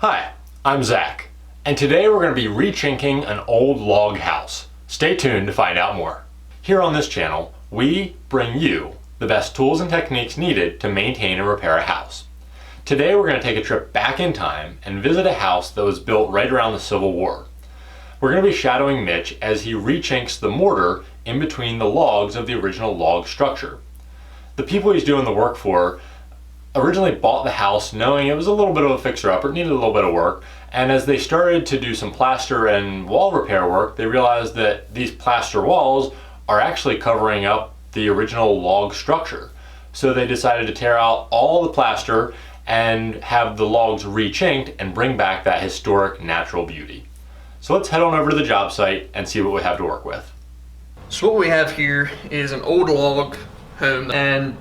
Hi, I'm Zach, and today we're going to be re-chinking an old log house. Stay tuned to find out more. Here on this channel, we bring you the best tools and techniques needed to maintain and repair a house. Today we're going to take a trip back in time and visit a house that was built right around the Civil War. We're going to be shadowing Mitch as he re-chinks the mortar in between the logs of the original log structure. The people he's doing the work for originally bought the house knowing it was a little bit of a fixer-upper, needed a little bit of work, and as they started to do some plaster and wall repair work, they realized that these plaster walls are actually covering up the original log structure. So they decided to tear out all the plaster and have the logs re-chinked and bring back that historic natural beauty. So let's head on over to the job site and see what we have to work with. So what we have here is an old log home, and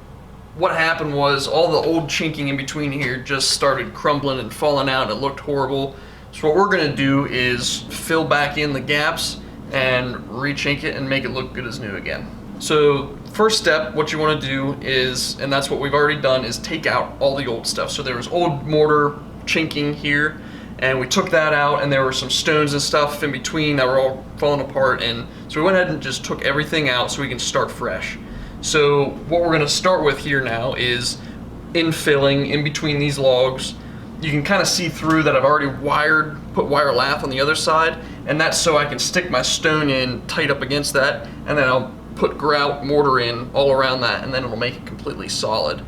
what happened was all the old chinking in between here just started crumbling and falling out. It looked horrible. So what we're going to do is fill back in the gaps and re-chink it and make it look good as new again. So first step, what you want to do is, and that's what we've already done, is take out all the old stuff. So there was old mortar chinking here, and we took that out, and there were some stones and stuff in between that were all falling apart, and so we went ahead and just took everything out so we can start fresh. So what we're going to start with here now is infilling in between these logs. You can kind of see through that I've already put wire lath on the other side, and that's so I can stick my stone in tight up against that, and then I'll put grout mortar in all around that, and then it'll make it completely solid.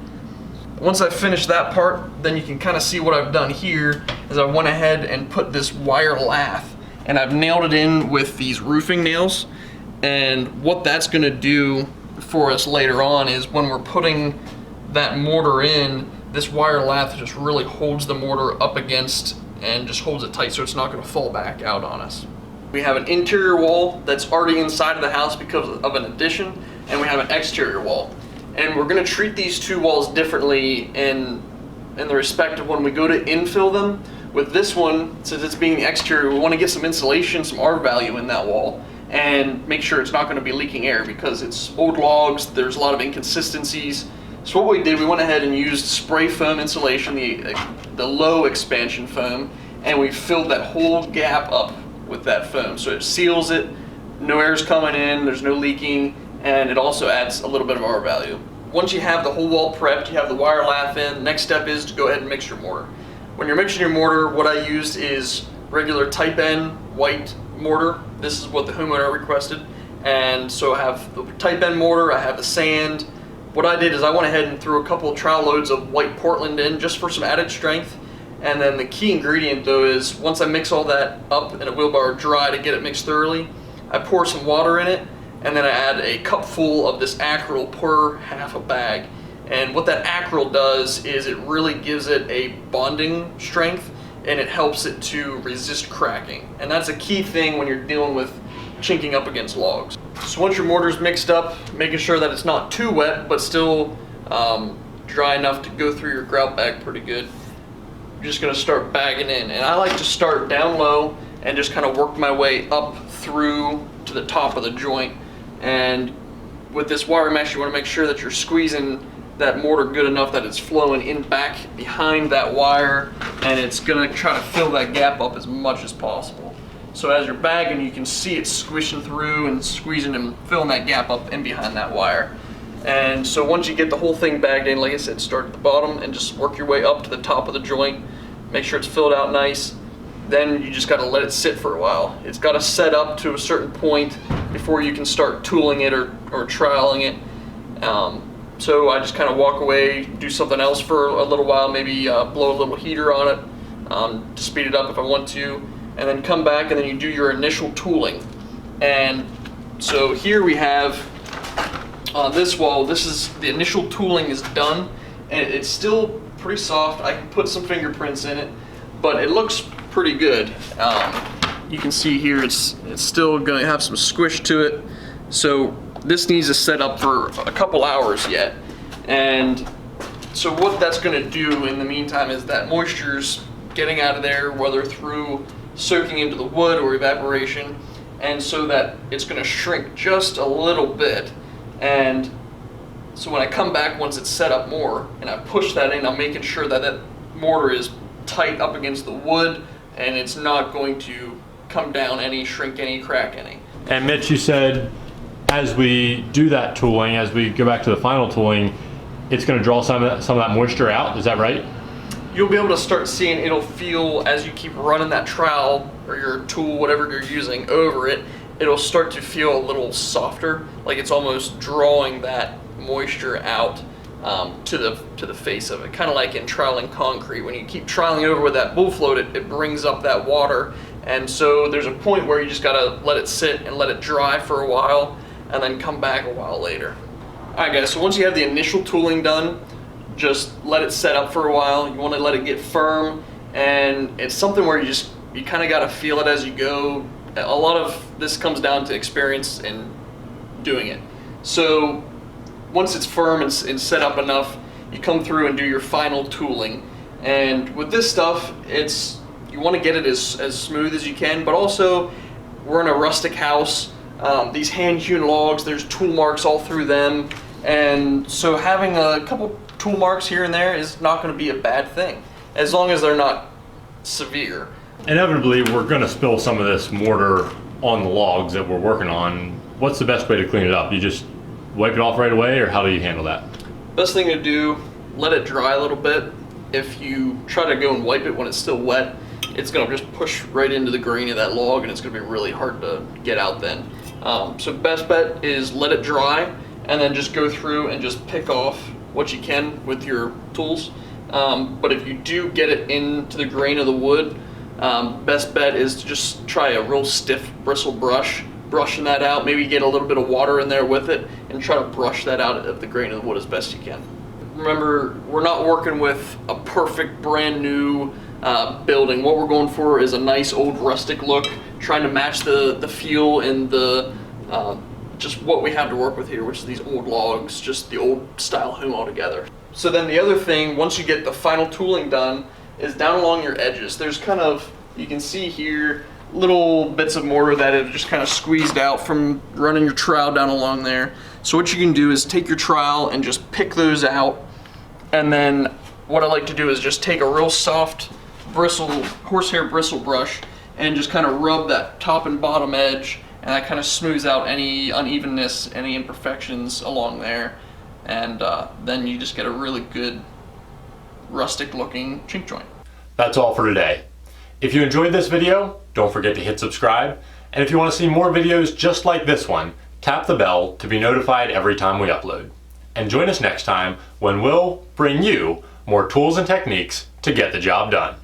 Once I've finished that part, then you can kind of see what I've done here is I went ahead and put this wire lath, and I've nailed it in with these roofing nails. And what that's going to do for us later on is when we're putting that mortar in, this wire lath just really holds the mortar up against and just holds it tight so it's not going to fall back out on us. We have an interior wall that's already inside of the house because of an addition, and we have an exterior wall. And we're going to treat these two walls differently in the respect of when we go to infill them. With this one, since it's being the exterior, we want to get some insulation, some R value in that wall, and make sure it's not going to be leaking air because it's old logs, there's a lot of inconsistencies. So what we did, we went ahead and used spray foam insulation, the low expansion foam, and we filled that whole gap up with that foam. So it seals it, no air's coming in, there's no leaking, and it also adds a little bit of R value. Once you have the whole wall prepped, you have the wire lath in, the next step is to go ahead and mix your mortar. When you're mixing your mortar, what I used is regular type N white mortar. This is what the homeowner requested. And so I have the type N mortar, I have the sand. What I did is I went ahead and threw a couple of trowel loads of white Portland in just for some added strength. And then the key ingredient though is once I mix all that up in a wheelbarrow dry to get it mixed thoroughly, I pour some water in it, and then I add a cup full of this acryl per half a bag. And what that acryl does is it really gives it a bonding strength, and it helps it to resist cracking. And that's a key thing when you're dealing with chinking up against logs. So once your mortar's mixed up, making sure that it's not too wet, but still dry enough to go through your grout bag pretty good, you're just gonna start bagging in. And I like to start down low and just kind of work my way up through to the top of the joint. And with this wire mesh, you want to make sure that you're squeezing that mortar good enough that it's flowing in back behind that wire, and it's going to try to fill that gap up as much as possible. So as you're bagging, you can see it squishing through and squeezing and filling that gap up in behind that wire. And so once you get the whole thing bagged in, like I said, start at the bottom and just work your way up to the top of the joint. Make sure it's filled out nice. Then you just got to let it sit for a while. It's got to set up to a certain point before you can start tooling it or trialing it. So I just kind of walk away, do something else for a little while, maybe blow a little heater on it to speed it up if I want to, and then come back and then you do your initial tooling. And so here we have on this wall, this is the initial tooling is done, and it's still pretty soft. I can put some fingerprints in it, but it looks pretty good. You can see here it's still going to have some squish to it, so this needs to set up for a couple hours yet. And so what that's going to do in the meantime is that moisture's getting out of there, whether through soaking into the wood or evaporation, and so that it's going to shrink just a little bit. And so when I come back once it's set up more and I push that in, I'm making sure that that mortar is tight up against the wood, and it's not going to come down any, shrink any, crack any. And Mitch, you said as we do that tooling, as we go back to the final tooling, it's going to draw some of that moisture out. Is that right? You'll be able to start seeing, it'll feel as you keep running that trowel or your tool, whatever you're using, over it, it'll start to feel a little softer, like it's almost drawing that moisture out to the face of it. Kind of like in troweling concrete. When you keep troweling over with that bull float, it brings up that water. And so there's a point where you just gotta let it sit and let it dry for a while and then come back a while later. Alright guys, so once you have the initial tooling done, just let it set up for a while. You want to let it get firm, and it's something where you kind of got to feel it as you go. A lot of this comes down to experience and doing it. So once it's firm and set up enough, you come through and do your final tooling. And with this stuff, you want to get it as smooth as you can, but also we're in a rustic house. These hand-hewn logs, there's tool marks all through them, and so having a couple tool marks here and there is not going to be a bad thing, as long as they're not severe. Inevitably, we're going to spill some of this mortar on the logs that we're working on. What's the best way to clean it up? You just wipe it off right away, or how do you handle that? Best thing to do, let it dry a little bit. If you try to go and wipe it when it's still wet, it's going to just push right into the grain of that log, and it's going to be really hard to get out then. So best bet is let it dry, and then just go through and just pick off what you can with your tools. But if you do get it into the grain of the wood, best bet is to just try a real stiff bristle brush, brushing that out. Maybe get a little bit of water in there with it and try to brush that out of the grain of the wood as best you can. Remember, we're not working with a perfect brand new building. What we're going for is a nice old rustic look, trying to match the feel and the just what we have to work with here, which is these old logs, just the old style home altogether. So then the other thing, once you get the final tooling done, is down along your edges. There's kind of, you can see here, little bits of mortar that have just kind of squeezed out from running your trowel down along there. So what you can do is take your trowel and just pick those out, and then what I like to do is just take a real soft horsehair bristle brush and just kind of rub that top and bottom edge, and that kind of smooths out any unevenness, any imperfections along there, and then you just get a really good rustic looking chink joint. That's all for today. If you enjoyed this video, don't forget to hit subscribe, and if you want to see more videos just like this one, tap the bell to be notified every time we upload. And join us next time when we'll bring you more tools and techniques to get the job done.